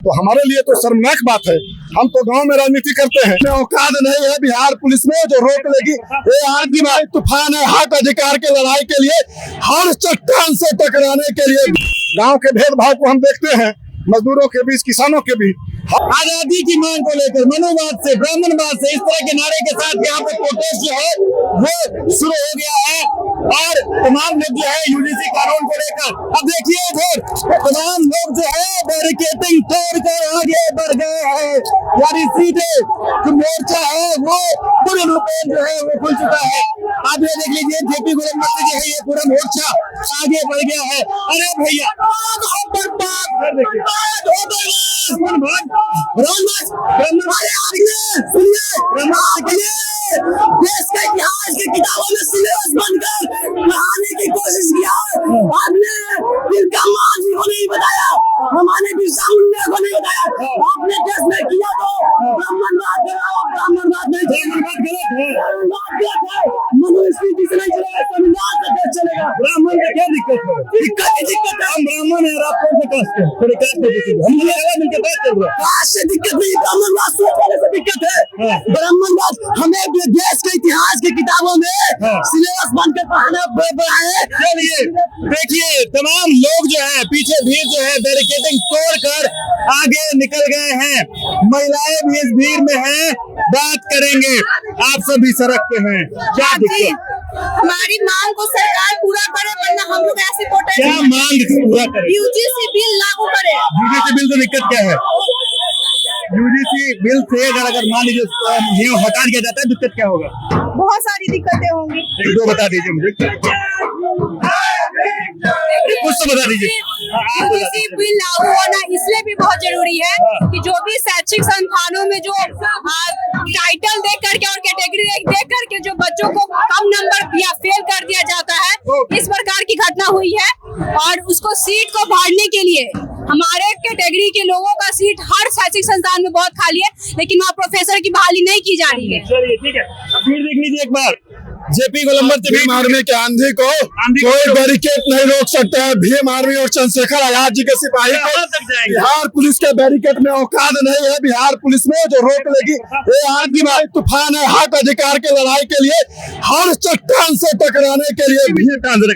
तो हमारे लिए तो शर्मनाक बात है। हम तो गांव में राजनीति करते हैं, औकात नहीं है बिहार पुलिस में जो रोक लेगी। ये आंधी में तूफान है, हक अधिकार के लड़ाई के लिए, हर चट्टान से टकराने के लिए। गांव के भेदभाव को हम देखते हैं, मजदूरों के बीच, किसानों के बीच। आजादी की मांग को लेकर मनुवाद से, ब्राह्मणवाद से, इस तरह के नारे के साथ यहाँ पे प्रोटेस्ट जो है वो शुरू हो गया है और तमाम लोग जो है यूजीसी कानून को लेकर, अब देखिए इधर तमाम लोग जो है बैरिकेडिंग तोड़कर आगे बढ़ गए हैं। यानी सीधे जो मोर्चा है वो पूर्ण रूप में जो है वो खुल चुका है। आप ये देख लीजिए जेपी गोलम्बर से जो है ये पूरा मोर्चा आगे बढ़ गया है। अरे भैया देश के इतिहास की किताबों में सिलेबस बनकर पढ़ाने की कोशिश किया। आपने तिलका मांझी को नहीं बताया, हमारे बिरसा मुंडा को नहीं बताया। आपने देश में किया तो ब्राह्मणवाद मनुस्मृति से नहीं चलेगा, संविधान से देश चलेगा। ब्राह्मण का क्या दिक्कत है? दिक्कत है हम ब्राह्मण है, आप कौन से कास्ट है? थोड़ी कास्ट मिलकर बात कर रहे हैं। कास्ट से दिक्कत नहीं, ब्राह्मणवाद सोच वाले से दिक्कत है। ब्राह्मणवाद हमें देश के इतिहास की किताबों में सिलेबस बनकर पढ़ाना पड़े। चलिए देखिए तमाम लोग जो है पीछे भीड़ जो है बैरिकेडिंग तोड़कर आगे निकल गए हैं। महिलाएं भी इस भीड़ में हैं, बात करेंगे। आप सभी सड़क पे हैं, क्या दिक्कत? हमारी मांग को सरकार पूरा करे, वरना हम लोग ऐसे प्रोटेस्ट। क्या मांग पूरा करे? यूजीसी बिल लागू करे। यूजीसी बिल से दिक्कत क्या है? यूजीसी बिल से अगर मान लीजिए नियम हटा दिया जाता है, दिक्कत क्या होगा? बहुत सारी दिक्कतें होंगी। एक दो बता दीजिए मुझे, कुछ तो बता दीजिए। यूजीसी बिल लागू होना इसलिए भी बहुत जरूरी है कि जो भी शैक्षिक संस्थानों में जो टाइटल देख करके और कैटेगरी देख करके जो बच्चों को कम नंबर या फेल कर दिया जाता है, इस प्रकार की घटना हुई है। और उसको सीट को भरने के लिए हमारे कैटेगरी के लोगों का सीट हर शैक्षिक संस्थान में बहुत खाली है, लेकिन वहाँ प्रोफेसर की बहाली नहीं की जा रही है। चलिए ठीक है, फिर देख लीजिए एक बार जेपी गोलम्बर से भीम आर्मी के आंधी को कोई बैरिकेड नहीं रोक सकता है। भीम आर्मी और चंद्रशेखर आजाद जी के सिपाही को बिहार पुलिस के बैरिकेड में औकात नहीं है बिहार पुलिस में जो रोक लेगी। ये आंधी में तूफान है, हक अधिकार के लड़ाई के लिए, हर चट्टान से टकराने के लिए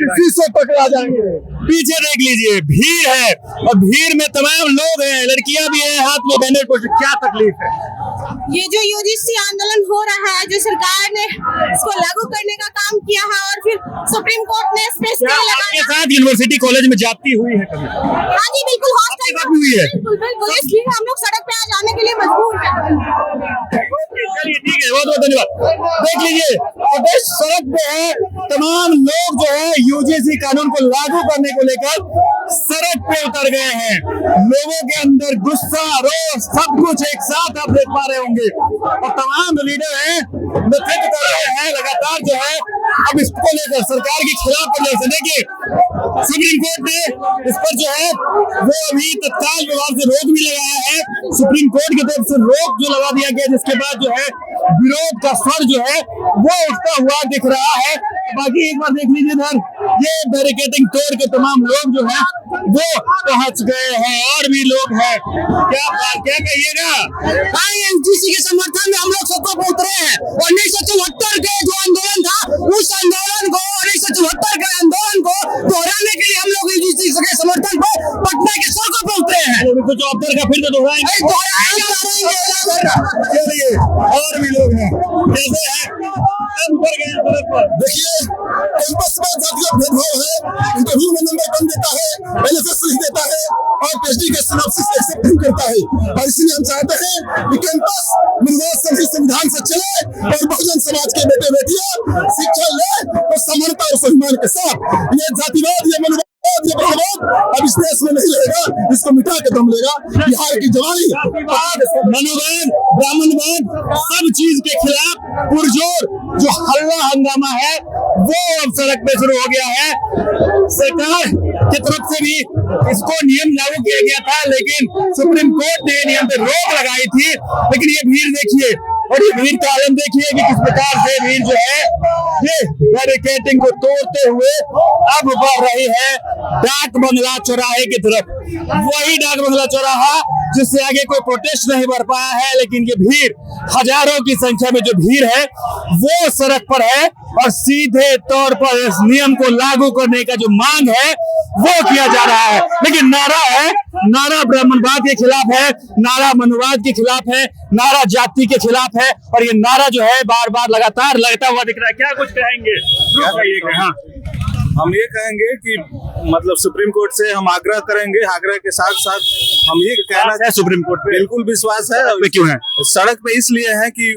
किसी से टकरा जाएंगे। पीछे देख लीजिए भीड़ है और भीड़ में तमाम लोग हैं, लड़कियां भी हैं, हाथ में बैनर पोस्टर। क्या तकलीफ है? ये जो यूजीसी आंदोलन हो रहा है, जो सरकार ने इसको लागू करने का काम किया है और फिर सुप्रीम कोर्ट ने आपके साथ यूनिवर्सिटी कॉलेज में जाती हुई है कभी? हाँ जी बिल्कुल, हॉस्टल में हुई है। बिल्कुल, इसलिए हम लोग सड़क पे आ जाने के लिए मजबूर हैं। चलिए ठीक है, बहुत बहुत धन्यवाद। देख लीजिए प्रोटेस्ट सड़क पे है, तमाम लोग जो है यूजीसी कानून को लागू करने को लेकर सड़क पे उतर गए हैं। लोगों के अंदर गुस्सा, रोष, सब कुछ एक साथ आप देख पा रहे होंगे और तमाम लीडर हैं नेतृत्व कर रहे हैं लगातार जो है अब इसको लेकर सरकार के खिलाफ प्रदर्शन। देखिए सुप्रीम कोर्ट ने इस पर जो है वो अभी तत्काल विभाग से रोक भी लगाया है। सुप्रीम कोर्ट की तरफ से रोक जो लगा दिया गया, जिसके बाद जो है विरोध का स्वर जो है वो उठता हुआ दिख रहा है। बाकी एक बार देख लीजिए इधर ये बैरिकेडिंग तोड़ के तमाम लोग जो है वो पहुंच गए हैं और भी लोग हैं। क्या कहिएगा? यूजीसी के समर्थन में हम लोग सड़कों पर उतरे हैं। 1974 के जो आंदोलन था, उस आंदोलन को 1974 के आंदोलन को दोहराने के लिए हम लोग यूजीसी के समर्थन पर पटना के सड़कों पर उतरे हैं। 1974 का फिर तो दोहराएंगे। चलिए और भी लोग हैं, कैसे हैं? देखिए कैंपस में जातीय भेदभाव है, इंटरव्यू में नंबर कम देता है, एलएसएस लिख देता है और पीएचडी के सिनॉप्सिस एक्सेप्ट नहीं करता है। और इसलिए हम चाहते हैं कि कैंपस निर्वाचन संविधान से चले और बहुजन समाज के बेटे बेटियां शिक्षा ले और समानता और सम्मान के साथ। ये जातिवाद, ये मनोवाद, ये ब्राह्मणवाद अब इस देश में नहीं रहेगा, इसको मिटा के दम लेगा बिहार की जवानी। मनोवाद, ब्राह्मणवाद, सब चीज के खिलाफ पुरजोर जो हल्ला हंगामा है वो अब सड़क पे शुरू हो गया है। सरकार की तरफ से भी इसको नियम लागू किया गया था, लेकिन सुप्रीम कोर्ट ने नियम पे रोक लगाई थी। लेकिन ये भीड़ देखिए और ये भीड़ का आलम देखिए कि किस प्रकार से भीड़ जो है ये बैरिकेडिंग को तोड़ते हुए अब बढ़ रही है डाक बंगला चौराहे की तरफ। वही डाक बंगला चौराहा जिससे आगे कोई प्रोटेस्ट नहीं बढ़ पाया है, लेकिन ये भीड़, हजारों की संख्या में जो भीड़ है वो सड़क पर है और सीधे तौर पर इस नियम को लागू करने का जो मांग है वो किया जा रहा है। लेकिन नारा है, नारा ब्राह्मणवाद के खिलाफ है, नारा मनुवाद के खिलाफ है, नारा जाति के खिलाफ है और ये नारा जो है बार बार लगातार लगता हुआ दिख रहा है। क्या कुछ कहेंगे? हाँ, हम ये कहेंगे कि मतलब सुप्रीम कोर्ट से हम आग्रह करेंगे, आग्रह के साथ साथ हम ये कहना है सुप्रीम कोर्ट पे बिल्कुल विश्वास है। क्यों है? सड़क पे इसलिए है कि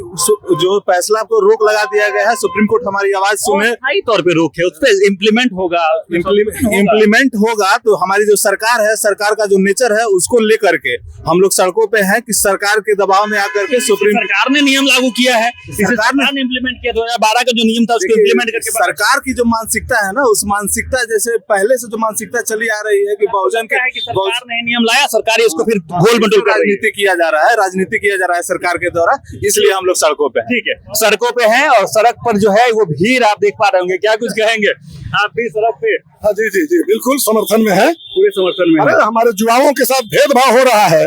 जो फैसला को रोक लगा दिया गया है, सुप्रीम कोर्ट हमारी आवाज सुने, स्थायी तौर पे रोक है, उस पर इम्प्लीमेंट होगा, इम्प्लीमेंट होगा तो हमारी जो सरकार है, सरकार का जो नेचर है उसको लेकर के हम लोग सड़कों पे हैं कि सरकार के दबाव में आकर के सुप्रीम सरकार ने नियम लागू किया है, सरकार ने इम्प्लीमेंट किया 2012 का जो नियम था उसको इम्प्लीमेंट करके सरकार की जो मानसिकता है ना, उस मानसिकता जैसे पहले से जो मानसिकता चली आ रही है कि बहुजन के सरकार ने नियम लाया, सरकार इसको फिर गोल मटोल कर राजनीति किया जा रहा है, राजनीति किया जा रहा है सरकार के द्वारा, इसलिए हम लोग सड़कों पे। ठीक है, सड़कों पे हैं और सड़क पर जो है वो भीड़ आप देख पा रहे होंगे। क्या कुछ कहेंगे आप भी सड़क पे? हाँ जी जी जी, बिल्कुल समर्थन में है, पूरे समर्थन में। अरे हमारे युवाओं के साथ भेदभाव हो रहा है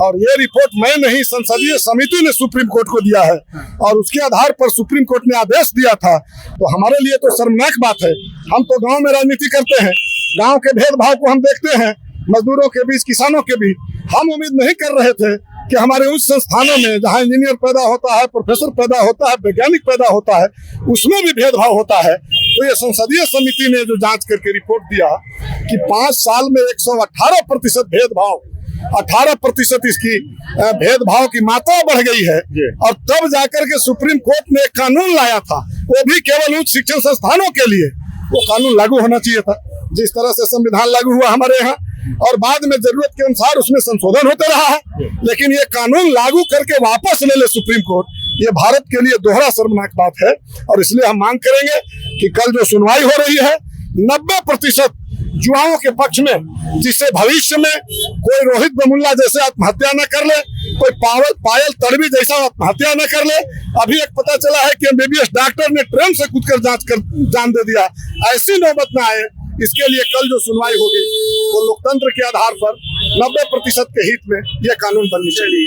और ये रिपोर्ट मैं नहीं, संसदीय समिति ने सुप्रीम कोर्ट को दिया है और उसके आधार पर सुप्रीम कोर्ट ने आदेश दिया था। तो हमारे लिए तो शर्मनाक बात है। हम तो गांव में राजनीति करते हैं, गांव के भेदभाव को हम देखते हैं, मजदूरों के बीच, किसानों के बीच। हम उम्मीद नहीं कर रहे थे कि हमारे उच्च संस्थानों में जहाँ इंजीनियर पैदा होता है, प्रोफेसर पैदा होता है, वैज्ञानिक पैदा होता है, उसमें भी भेदभाव होता है। तो ये संसदीय समिति ने जो जांच करके रिपोर्ट दिया कि 5 साल में 118% भेदभाव, 18% इसकी भेदभाव की मात्रा बढ़ गई है और तब जाकर के सुप्रीम कोर्ट ने एक कानून लाया था, वो भी केवल उच्च शिक्षण संस्थानों के लिए। वो कानून लागू होना चाहिए था जिस तरह से संविधान लागू हुआ हमारे यहाँ, और बाद में जरूरत के अनुसार उसमें संशोधन होते रहा है। लेकिन ये कानून लागू करके वापस ले ले सुप्रीम कोर्ट, ये भारत के लिए दोहरा शर्मनाक बात है। और इसलिए हम मांग करेंगे कि कल जो सुनवाई हो रही है 90% युवाओं के पक्ष में, जिससे भविष्य में कोई रोहित वेमुला जैसे आत्महत्या न कर ले, कोई पायल तड़वी जैसा आत्महत्या न कर ले। अभी एक पता चला है कि एमबीबीएस डॉक्टर ने ट्रेन से कूदकर जान दे दिया। ऐसी नौबत न आए, इसके लिए कल जो सुनवाई होगी वो लोकतंत्र के आधार पर 90% के हित में यह कानून बननी चाहिए।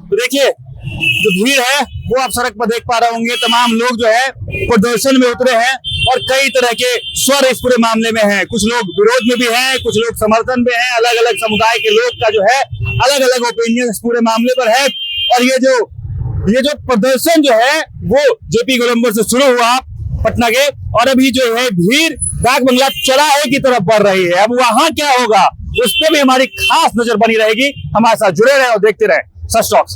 तो देखिए जो भीड़ है वो आप सड़क पर देख पा रहे होंगे, तमाम लोग जो है प्रदर्शन में उतरे हैं और कई तरह के स्वर इस पूरे मामले में हैं। कुछ लोग विरोध में भी हैं, कुछ लोग समर्थन में हैं, अलग अलग समुदाय के लोग का जो है अलग अलग ओपिनियन इस पूरे मामले पर है। और ये जो प्रदर्शन जो है वो जेपी गोलंबर से शुरू हुआ पटना के, और अभी जो है भीड़ डाक बंगला चौराहे की तरफ बढ़ रही है। अब वहां क्या होगा उस पर भी हमारी खास नजर बनी रहेगी। हमारे साथ जुड़े रहे और देखते रहे सच टॉक्स।